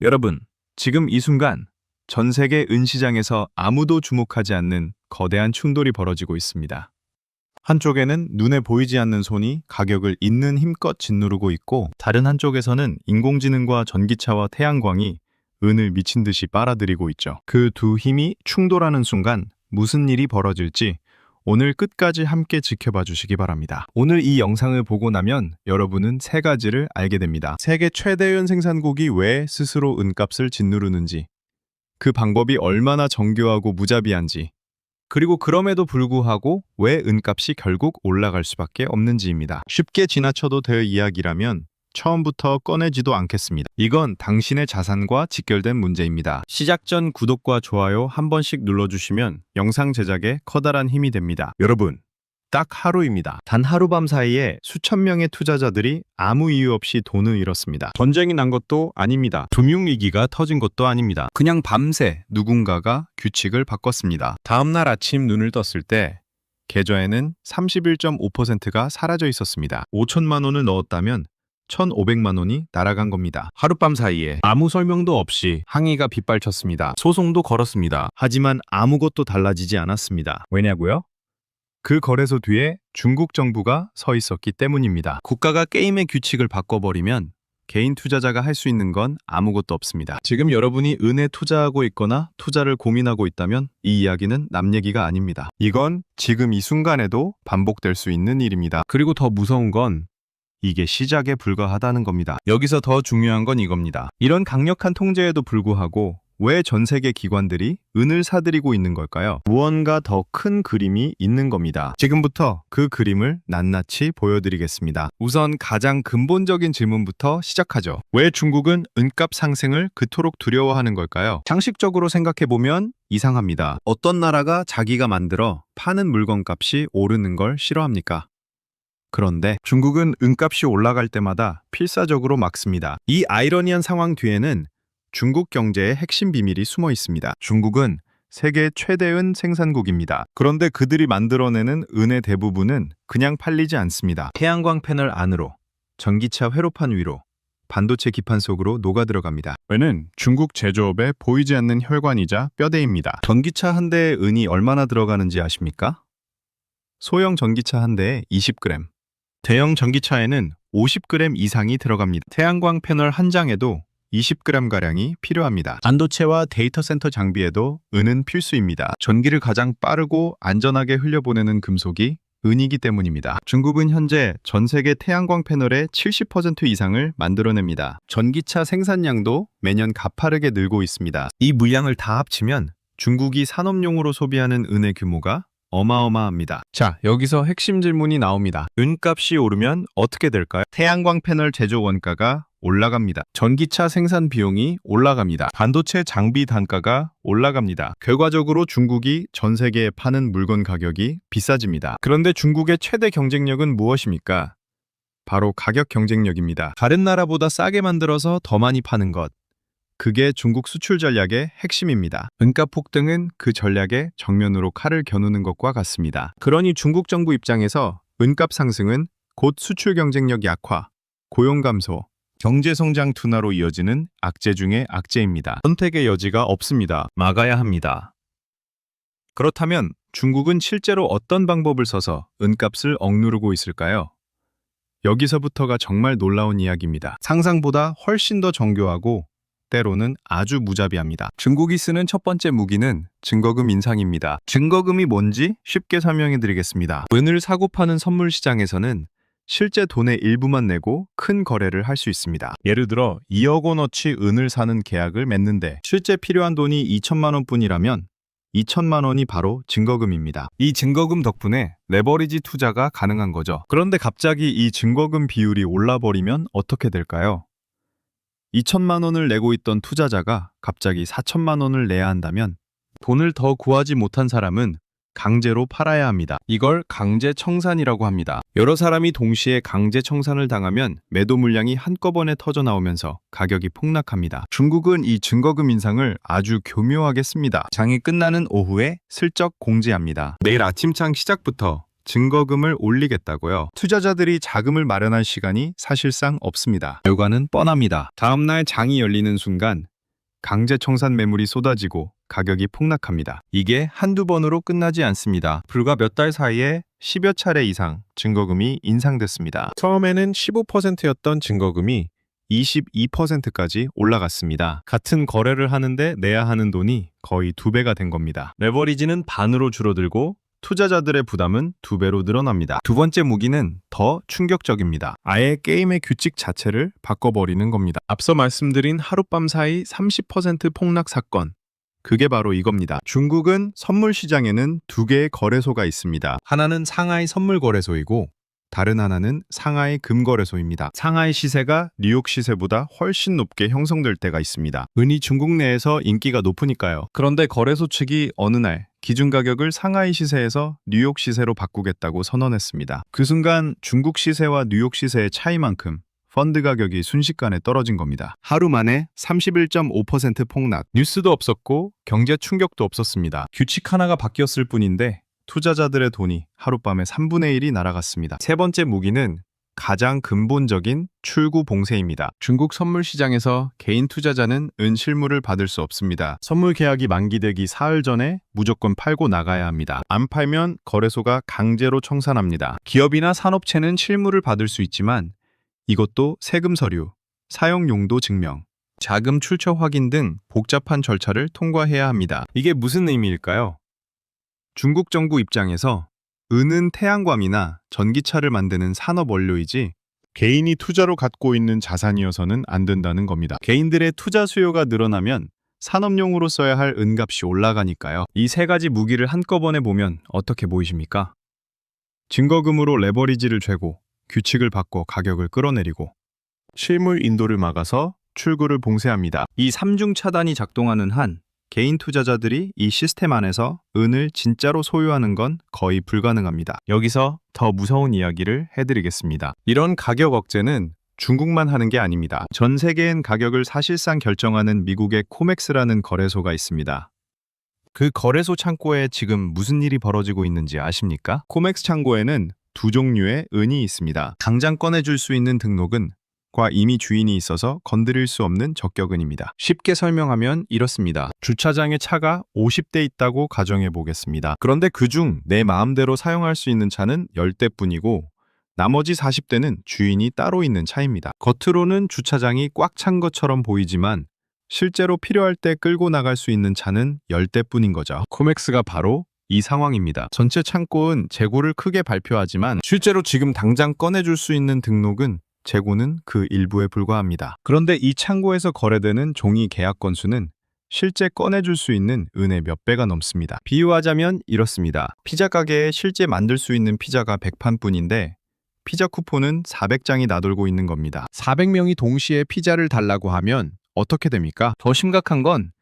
여러분, 지금 이 순간 전 세계 은시장에서 아무도 주목하지 않는 거대한 충돌이 벌어지고 있습니다. 한쪽에는 눈에 보이지 않는 손이 가격을 있는 힘껏 짓누르고 있고, 다른 한쪽에서는 인공지능과 전기차와 태양광이 은을 미친 듯이 빨아들이고 있죠. 그 두 힘이 충돌하는 순간 무슨 일이 벌어질지 오늘 끝까지 함께 지켜봐 주시기 바랍니다. 오늘 이 영상을 보고 나면 여러분은 세 가지를 알게 됩니다. 세계 최대은 생산국이 왜 스스로 은값을 짓누르는지, 그 방법이 얼마나 정교하고 무자비한지, 그리고 그럼에도 불구하고 왜 은값이 결국 올라갈 수밖에 없는지입니다. 쉽게 지나쳐도 될 이야기라면 처음부터 꺼내지도 않겠습니다. 이건 당신의 자산과 직결된 문제입니다. 시작 전 구독과 좋아요 한 번씩 눌러주시면 영상 제작에 커다란 힘이 됩니다. 여러분, 딱 하루입니다. 단 하룻밤 사이에 수천 명의 투자자들이 아무 이유 없이 돈을 잃었습니다. 전쟁이 난 것도 아닙니다. 금융위기가 터진 것도 아닙니다. 그냥 밤새 누군가가 규칙을 바꿨습니다. 다음날 아침 눈을 떴을 때 계좌에는 31.5%가 사라져 있었습니다. 5천만 원을 넣었다면 1,500만 원이 날아간 겁니다. 하룻밤 사이에 아무 설명도 없이 항의가 빗발쳤습니다. 소송도 걸었습니다. 하지만 아무것도 달라지지 않았습니다. 왜냐고요? 그 거래소 뒤에 중국 정부가 서 있었기 때문입니다. 국가가 게임의 규칙을 바꿔버리면 개인 투자자가 할 수 있는 건 아무것도 없습니다. 지금 여러분이 은에 투자하고 있거나 투자를 고민하고 있다면 이 이야기는 남 얘기가 아닙니다. 이건 지금 이 순간에도 반복될 수 있는 일입니다. 그리고 더 무서운 건 이게 시작에 불과하다는 겁니다. 여기서 더 중요한 건 이겁니다. 이런 강력한 통제에도 불구하고 왜 전 세계 기관들이 은을 사들이고 있는 걸까요? 무언가 더 큰 그림이 있는 겁니다. 지금부터 그 그림을 낱낱이 보여드리겠습니다. 우선 가장 근본적인 질문부터 시작하죠. 왜 중국은 은값 상승을 그토록 두려워하는 걸까요? 상식적으로 생각해보면 이상합니다. 어떤 나라가 자기가 만들어 파는 물건값이 오르는 걸 싫어합니까? 그런데 중국은 은값이 올라갈 때마다 필사적으로 막습니다. 이 아이러니한 상황 뒤에는 중국 경제의 핵심 비밀이 숨어 있습니다. 중국은 세계 최대은 생산국입니다. 그런데 그들이 만들어내는 은의 대부분은 그냥 팔리지 않습니다. 태양광 패널 안으로, 전기차 회로판 위로, 반도체 기판 속으로 녹아들어갑니다. 은은 중국 제조업에 보이지 않는 혈관이자 뼈대입니다. 전기차 한 대에 은이 얼마나 들어가는지 아십니까? 소형 전기차 한 대에 20g, 대형 전기차에는 50g 이상이 들어갑니다. 태양광 패널 한 장에도 20g가량이 필요합니다. 반도체와 데이터 센터 장비에도 은은 필수입니다. 전기를 가장 빠르고 안전하게 흘려보내는 금속이 은이기 때문입니다. 중국은 현재 전 세계 태양광 패널의 70% 이상을 만들어냅니다. 전기차 생산량도 매년 가파르게 늘고 있습니다. 이 물량을 다 합치면 중국이 산업용으로 소비하는 은의 규모가 어마어마합니다. 자, 여기서 핵심 질문이 나옵니다. 은값이 오르면 어떻게 될까요? 태양광 패널 제조 원가가 올라갑니다. 전기차 생산 비용이 올라갑니다. 반도체 장비 단가가 올라갑니다. 결과적으로 중국이 전 세계에 파는 물건 가격이 비싸집니다. 그런데 중국의 최대 경쟁력은 무엇입니까? 바로 가격 경쟁력입니다. 다른 나라보다 싸게 만들어서 더 많이 파는 것. 그게 중국 수출 전략의 핵심입니다. 은가 폭등은 그 전략에 정면으로 칼을 겨누는 것과 같습니다. 그러니 중국 정부 입장에서 은값 상승은 곧 수출 경쟁력 약화, 고용 감소, 경제 성장 둔화로 이어지는 악재 중의 악재입니다. 선택의 여지가 없습니다. 막아야 합니다. 그렇다면 중국은 실제로 어떤 방법을 써서 은값을 억누르고 있을까요? 여기서부터가 정말 놀라운 이야기입니다. 상상보다 훨씬 더 정교하고 때로는 아주 무자비합니다. 중국이 쓰는 첫 번째 무기는 증거금 인상입니다. 증거금이 뭔지 쉽게 설명해 드리겠습니다. 은을 사고 파는 선물 시장에서는 실제 돈의 일부만 내고 큰 거래를 할 수 있습니다. 예를 들어 2억 원어치 은을 사는 계약을 맺는데 실제 필요한 돈이 2천만 원뿐이라면 2천만 원이 바로 증거금입니다. 이 증거금 덕분에 레버리지 투자가 가능한 거죠. 그런데 갑자기 이 증거금 비율이 올라버리면 어떻게 될까요? 2천만 원을 내고 있던 투자자가 갑자기 4천만 원을 내야 한다면 돈을 더 구하지 못한 사람은 강제로 팔아야 합니다. 이걸 강제 청산이라고 합니다. 여러 사람이 동시에 강제 청산을 당하면 매도 물량이 한꺼번에 터져 나오면서 가격이 폭락합니다. 중국은 이 증거금 인상을 아주 교묘하게 씁니다. 장이 끝나는 오후에 슬쩍 공지합니다. 내일 아침장 시작부터 증거금을 올리겠다고요. 투자자들이 자금을 마련할 시간이 사실상 없습니다. 결과는 뻔합니다. 다음날 장이 열리는 순간 강제 청산 매물이 쏟아지고 가격이 폭락합니다. 이게 한두 번으로 끝나지 않습니다. 불과 몇 달 사이에 10여 차례 이상 증거금이 인상됐습니다. 처음에는 15%였던 증거금이 22%까지 올라갔습니다. 같은 거래를 하는데 내야 하는 돈이 거의 2배가 된 겁니다. 레버리지는 반으로 줄어들고 투자자들의 부담은 2배로 늘어납니다. 두 번째 무기는 더 충격적입니다. 아예 게임의 규칙 자체를 바꿔버리는 겁니다. 앞서 말씀드린 하룻밤 사이 30% 폭락 사건. 그게 바로 이겁니다. 중국은 선물 시장에는 2개의 거래소가 있습니다. 하나는 상하이 선물 거래소이고 다른 하나는 상하이 금거래소입니다. 상하이 시세가 뉴욕 시세보다 훨씬 높게 형성될 때가 있습니다. 은이 중국 내에서 인기가 높으니까요. 그런데 거래소 측이 어느 날 기준 가격을 상하이 시세에서 뉴욕 시세로 바꾸겠다고 선언했습니다. 그 순간 중국 시세와 뉴욕 시세의 차이만큼 펀드 가격이 순식간에 떨어진 겁니다. 하루 만에 31.5% 폭락. 뉴스도 없었고 경제 충격도 없었습니다. 규칙 하나가 바뀌었을 뿐인데 투자자들의 돈이 하룻밤에 3분의 1이 날아갔습니다. 세 번째 무기는 가장 근본적인 출구 봉쇄입니다. 중국 선물 시장에서 개인 투자자는 은 실물을 받을 수 없습니다. 선물 계약이 만기되기 사흘 전에 무조건 팔고 나가야 합니다. 안 팔면 거래소가 강제로 청산합니다. 기업이나 산업체는 실물을 받을 수 있지만 이것도 세금 서류, 사용 용도 증명, 자금 출처 확인 등 복잡한 절차를 통과해야 합니다. 이게 무슨 의미일까요? 중국 정부 입장에서 은은 태양광이나 전기차를 만드는 산업 원료이지 개인이 투자로 갖고 있는 자산이어서는 안 된다는 겁니다. 개인들의 투자 수요가 늘어나면 산업용으로 써야 할 은값이 올라가니까요. 이 세 가지 무기를 한꺼번에 보면 어떻게 보이십니까? 증거금으로 레버리지를 죄고 규칙을 바꿔 가격을 끌어내리고 실물 인도를 막아서 출구를 봉쇄합니다. 이 3중 차단이 작동하는 한 개인 투자자들이 이 시스템 안에서 은을 진짜로 소유하는 건 거의 불가능합니다. 여기서 더 무서운 이야기를 해드리겠습니다. 이런 가격 억제는 중국만 하는 게 아닙니다. 전 세계엔 가격을 사실상 결정하는 미국의 코맥스라는 거래소가 있습니다. 그 거래소 창고에 지금 무슨 일이 벌어지고 있는지 아십니까? 코맥스 창고에는 두 종류의 은이 있습니다. 당장 꺼내줄 수 있는 등록은 과 이미 주인이 있어서 건드릴 수 없는 적격은입니다. 쉽게 설명하면 이렇습니다. 주차장에 차가 50대 있다고 가정해 보겠습니다. 그런데 그중 내 마음대로 사용할 수 있는 차는 10대뿐이고 나머지 40대는 주인이 따로 있는 차입니다. 겉으로는 주차장이 꽉 찬 것처럼 보이지만 실제로 필요할 때 끌고 나갈 수 있는 차는 10대뿐인 거죠. 코맥스가 바로 이 상황입니다. 전체 창고는 재고를 크게 발표하지만 실제로 지금 당장 꺼내줄 수 있는 등록은 재고는 그 일부에 불과합니다. 그런데 이 창고에서 거래되는 종이 계약 건수는 실제 꺼내줄 수 있는 은의 몇 배가 넘습니다. 비유하자면 이렇습니다. 피자 가게에 실제 만들 수 있는 피자가 100판뿐인데 피자 쿠폰은 400장이 나돌고 있는 겁니다. 400명이 동시에 피자를 달라고 하면 어떻게 됩니까? 더 심각한 건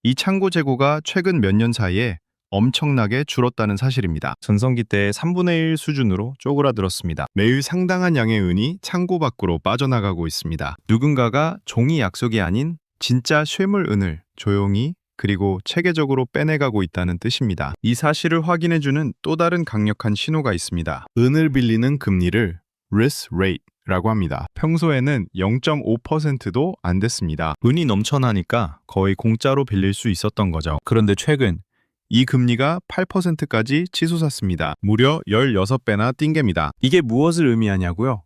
이 창고 재고가 최근 몇 년 사이에 엄청나게 줄었다는 사실입니다. 전성기 때의 3분의 1 수준으로 쪼그라들었습니다. 매일 상당한 양의 은이 창고 밖으로 빠져나가고 있습니다. 누군가가 종이 약속이 아닌 진짜 쇠물 은을 조용히 그리고 체계적으로 빼내가고 있다는 뜻입니다. 이 사실을 확인해주는 또 다른 강력한 신호가 있습니다. 은을 빌리는 금리를 risk rate라고 합니다. 평소에는 0.5%도 안 됐습니다. 은이 넘쳐나니까 거의 공짜로 빌릴 수 있었던 거죠. 그런데 최근 이 금리가 8%까지 치솟았습니다. 무려 16배나 뛴 겁니다. 이게 무엇을 의미하냐고요?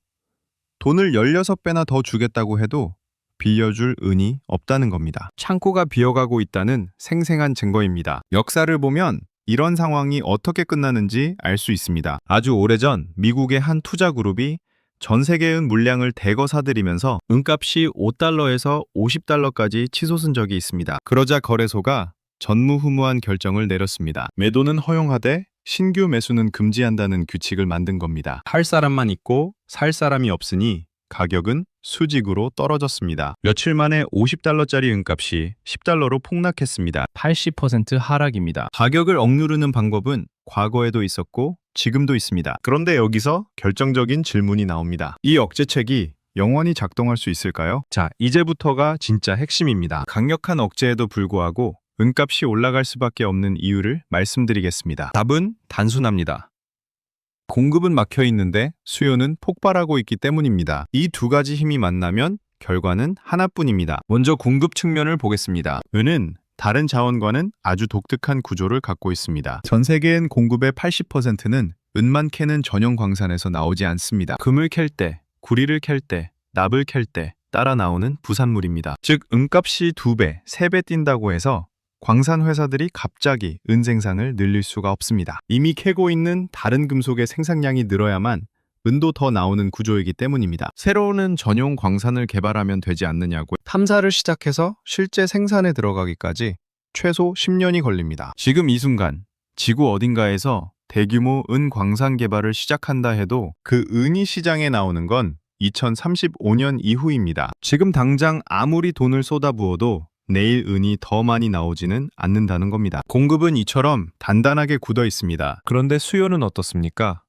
돈을 16배나 더 주겠다고 해도 빌려줄 은이 없다는 겁니다. 창고가 비어가고 있다는 생생한 증거입니다. 역사를 보면 이런 상황이 어떻게 끝나는지 알 수 있습니다. 아주 오래전 미국의 한 투자 그룹이 전 세계 은 물량을 대거 사들이면서 은값이 $5에서 $50까지 치솟은 적이 있습니다. 그러자 거래소가 전무후무한 결정을 내렸습니다. 매도는 허용하되 신규 매수는 금지한다는 규칙을 만든 겁니다. 할 사람만 있고 살 사람이 없으니 가격은 수직으로 떨어졌습니다. 며칠 만에 $50짜리 은값이 $10로 폭락했습니다. 80% 하락입니다. 가격을 억누르는 방법은 과거에도 있었고 지금도 있습니다. 그런데 여기서 결정적인 질문이 나옵니다. 이 억제책이 영원히 작동할 수 있을까요? 자, 이제부터가 진짜 핵심입니다. 강력한 억제에도 불구하고 은값이 올라갈 수밖에 없는 이유를 말씀드리겠습니다. 답은 단순합니다. 공급은 막혀 있는데 수요는 폭발하고 있기 때문입니다. 이 두 가지 힘이 만나면 결과는 하나뿐입니다. 먼저 공급 측면을 보겠습니다. 은은 다른 자원과는 아주 독특한 구조를 갖고 있습니다. 전 세계엔 공급의 80%는 은만 캐는 전용 광산에서 나오지 않습니다. 금을 캘 때, 구리를 캘 때, 납을 캘 때 따라 나오는 부산물입니다. 즉 은값이 2배, 3배 뛴다고 해서 광산 회사들이 갑자기 은 생산을 늘릴 수가 없습니다. 이미 캐고 있는 다른 금속의 생산량이 늘어야만 은도 더 나오는 구조이기 때문입니다. 새로운 전용 광산을 개발하면 되지 않느냐고 탐사를 시작해서 실제 생산에 들어가기까지 최소 10년이 걸립니다. 지금 이 순간 지구 어딘가에서 대규모 은 광산 개발을 시작한다 해도 그 은이 시장에 나오는 건 2035년 이후입니다. 지금 당장 아무리 돈을 쏟아부어도 내일 은이 더 많이 나오지는 않는다는 겁니다. 공급은 이처럼 단단하게 굳어 있습니다. 그런데 수요는 어떻습니까?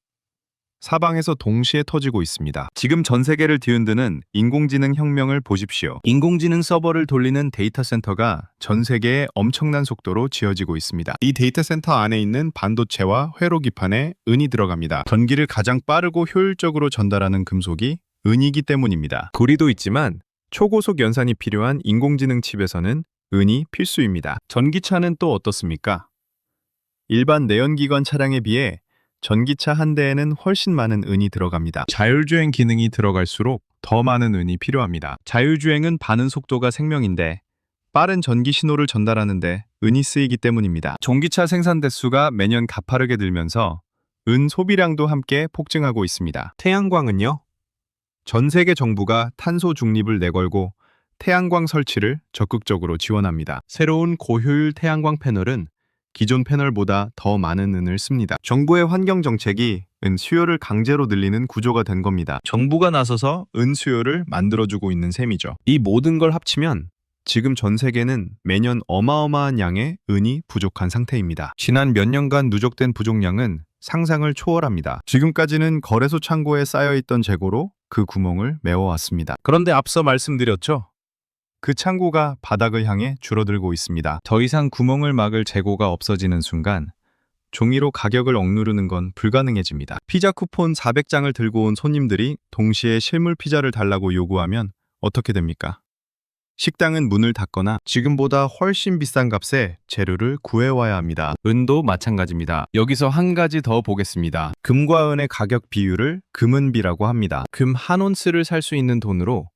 사방에서 동시에 터지고 있습니다. 지금 전 세계를 뒤흔드는 인공지능 혁명을 보십시오. 인공지능 서버를 돌리는 데이터 센터가 전 세계에 엄청난 속도로 지어지고 있습니다. 이 데이터 센터 안에 있는 반도체와 회로 기판에 은이 들어갑니다. 전기를 가장 빠르고 효율적으로 전달하는 금속이 은이기 때문입니다. 구리도 있지만 초고속 연산이 필요한 인공지능 칩에서는 은이 필수입니다. 전기차는 또 어떻습니까? 일반 내연기관 차량에 비해 전기차 한 대에는 훨씬 많은 은이 들어갑니다. 자율주행 기능이 들어갈수록 더 많은 은이 필요합니다. 자율주행은 반응 속도가 생명인데 빠른 전기 신호를 전달하는데 은이 쓰이기 때문입니다. 전기차 생산 대수가 매년 가파르게 늘면서 은 소비량도 함께 폭증하고 있습니다. 태양광은요? 전 세계 정부가 탄소 중립을 내걸고 태양광 설치를 적극적으로 지원합니다. 새로운 고효율 태양광 패널은 기존 패널보다 더 많은 은을 씁니다. 정부의 환경 정책이 은 수요를 강제로 늘리는 구조가 된 겁니다. 정부가 나서서 은 수요를 만들어주고 있는 셈이죠. 이 모든 걸 합치면 지금 전 세계는 매년 어마어마한 양의 은이 부족한 상태입니다. 지난 몇 년간 누적된 부족량은 상상을 초월합니다. 지금까지는 거래소 창고에 쌓여있던 재고로 그 구멍을 메워왔습니다. 그런데 앞서 말씀드렸죠? 그 창고가 바닥을 향해 줄어들고 있습니다. 더 이상 구멍을 막을 재고가 없어지는 순간 종이로 가격을 억누르는 건 불가능해집니다. 피자 쿠폰 400장을 들고 온 손님들이 동시에 실물 피자를 달라고 요구하면 어떻게 됩니까? 식당은 문을 닫거나 지금보다 훨씬 비싼 값에 재료를 구해와야 합니다. 은도 마찬가지입니다. 여기서 한 가지 더 보겠습니다. 금과 은의 가격 비율을 금은비라고 합니다. 금 한 온스를 살 수 있는 돈으로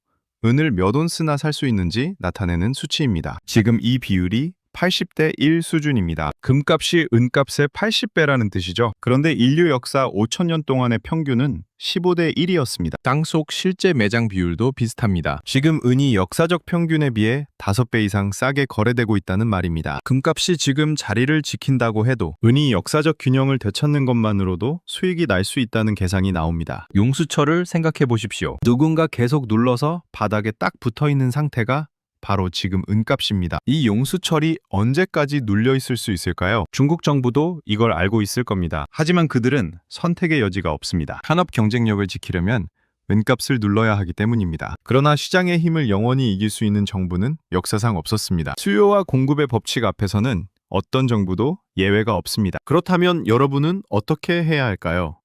은을 몇 온스나 살 수 있는지 나타내는 수치입니다. 지금 이 비율이 80대 1 수준입니다. 금값이 은값의 80배라는 뜻이죠. 그런데 인류 역사 5천년 동안의 평균은 15대 1이었습니다. 땅속 실제 매장 비율도 비슷합니다. 지금 은이 역사적 평균에 비해 5배 이상 싸게 거래되고 있다는 말입니다. 금값이 지금 자리를 지킨다고 해도 은이 역사적 균형을 되찾는 것만으로도 수익이 날 수 있다는 계산이 나옵니다. 용수철을 생각해 보십시오. 누군가 계속 눌러서 바닥에 딱 붙어 있는 상태가 바로 지금 은값입니다. 이 용수철이 언제까지 눌려 있을 수 있을까요? 중국 정부도 이걸 알고 있을 겁니다. 하지만 그들은 선택의 여지가 없습니다. 산업 경쟁력을 지키려면 은값을 눌러야 하기 때문입니다. 그러나 시장의 힘을 영원히 이길 수 있는 정부는 역사상 없었습니다. 수요와 공급의 법칙 앞에서는 어떤 정부도 예외가 없습니다. 그렇다면 여러분은 어떻게 해야 할까요?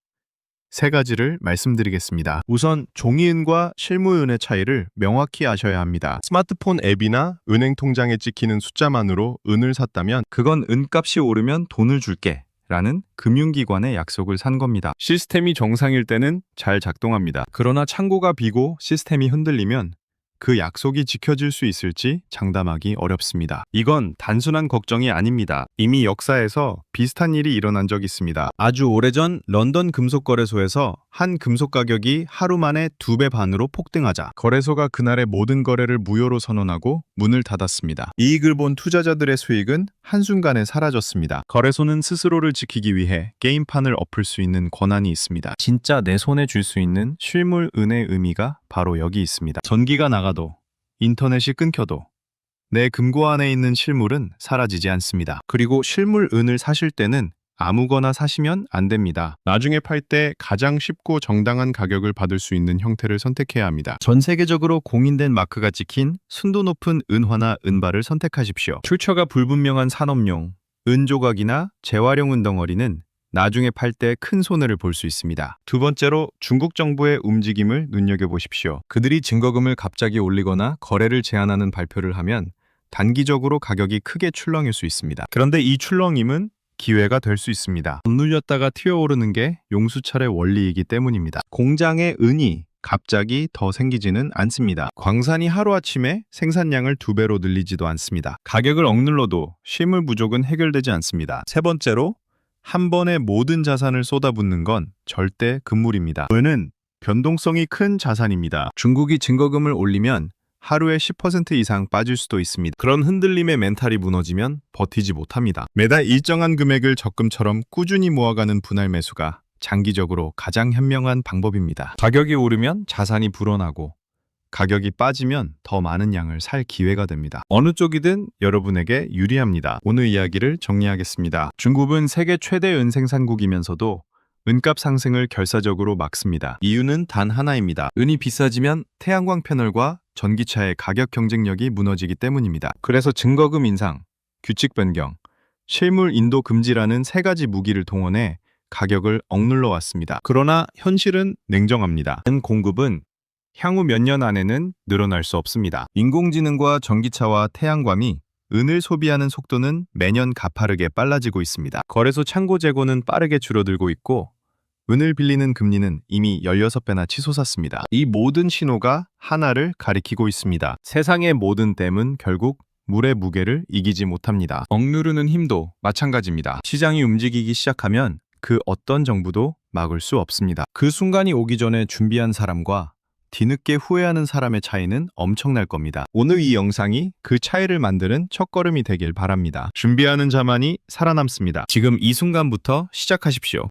세 가지를 말씀드리겠습니다. 우선 종이은과 실무은의 차이를 명확히 아셔야 합니다. 스마트폰 앱이나 은행 통장에 찍히는 숫자만으로 은을 샀다면 그건 은값이 오르면 돈을 줄게 라는 금융기관의 약속을 산 겁니다. 시스템이 정상일 때는 잘 작동합니다. 그러나 창고가 비고 시스템이 흔들리면 그 약속이 지켜질 수 있을지 장담하기 어렵습니다. 이건 단순한 걱정이 아닙니다. 이미 역사에서 비슷한 일이 일어난 적이 있습니다. 아주 오래전 런던 금속거래소에서 한 금속 가격이 하루 만에 2배 반으로 폭등하자 거래소가 그날의 모든 거래를 무효로 선언하고 문을 닫았습니다. 이익을 본 투자자들의 수익은 한순간에 사라졌습니다. 거래소는 스스로를 지키기 위해 게임판을 엎을 수 있는 권한이 있습니다. 진짜 내 손에 줄 수 있는 실물 은의 의미가 바로 여기 있습니다. 전기가 나가도 인터넷이 끊겨도 내 금고 안에 있는 실물은 사라지지 않습니다. 그리고 실물 은을 사실 때는 아무거나 사시면 안 됩니다. 나중에 팔 때 가장 쉽고 정당한 가격을 받을 수 있는 형태를 선택해야 합니다. 전 세계적으로 공인된 마크가 찍힌 순도 높은 은화나 은발을 선택하십시오. 출처가 불분명한 산업용, 은조각이나 재활용 은덩어리는 나중에 팔 때 큰 손해를 볼 수 있습니다. 두 번째로 중국 정부의 움직임을 눈여겨보십시오. 그들이 증거금을 갑자기 올리거나 거래를 제한하는 발표를 하면 단기적으로 가격이 크게 출렁일 수 있습니다. 그런데 이 출렁임은 기회가 될 수 있습니다. 억눌렸다가 튀어오르는 게 용수철의 원리이기 때문입니다. 공장에 은이 갑자기 더 생기지는 않습니다. 광산이 하루아침에 생산량을 2배로 늘리지도 않습니다. 가격을 억눌러도 실물 부족은 해결되지 않습니다. 세 번째로 한 번에 모든 자산을 쏟아붓는 건 절대 금물입니다. 은은 변동성이 큰 자산입니다. 중국이 증거금을 올리면 하루에 10% 이상 빠질 수도 있습니다. 그런 흔들림의 멘탈이 무너지면 버티지 못합니다. 매달 일정한 금액을 적금처럼 꾸준히 모아가는 분할 매수가 장기적으로 가장 현명한 방법입니다. 가격이 오르면 자산이 불어나고 가격이 빠지면 더 많은 양을 살 기회가 됩니다. 어느 쪽이든 여러분에게 유리합니다. 오늘 이야기를 정리하겠습니다. 중국은 세계 최대 은 생산국이면서도 은값 상승을 결사적으로 막습니다. 이유는 단 하나입니다. 은이 비싸지면 태양광 패널과 전기차의 가격 경쟁력이 무너지기 때문입니다. 그래서 증거금 인상, 규칙 변경, 실물 인도 금지라는 세 가지 무기를 동원해 가격을 억눌러 왔습니다. 그러나 현실은 냉정합니다. 은 공급은 향후 몇 년 안에는 늘어날 수 없습니다. 인공지능과 전기차와 태양광이 은을 소비하는 속도는 매년 가파르게 빨라지고 있습니다. 거래소 창고 재고는 빠르게 줄어들고 있고 은을 빌리는 금리는 이미 16배나 치솟았습니다. 이 모든 신호가 하나를 가리키고 있습니다. 세상의 모든 댐은 결국 물의 무게를 이기지 못합니다. 억누르는 힘도 마찬가지입니다. 시장이 움직이기 시작하면 그 어떤 정부도 막을 수 없습니다. 그 순간이 오기 전에 준비한 사람과 뒤늦게 후회하는 사람의 차이는 엄청날 겁니다. 오늘 이 영상이 그 차이를 만드는 첫걸음이 되길 바랍니다. 준비하는 자만이 살아남습니다. 지금 이 순간부터 시작하십시오.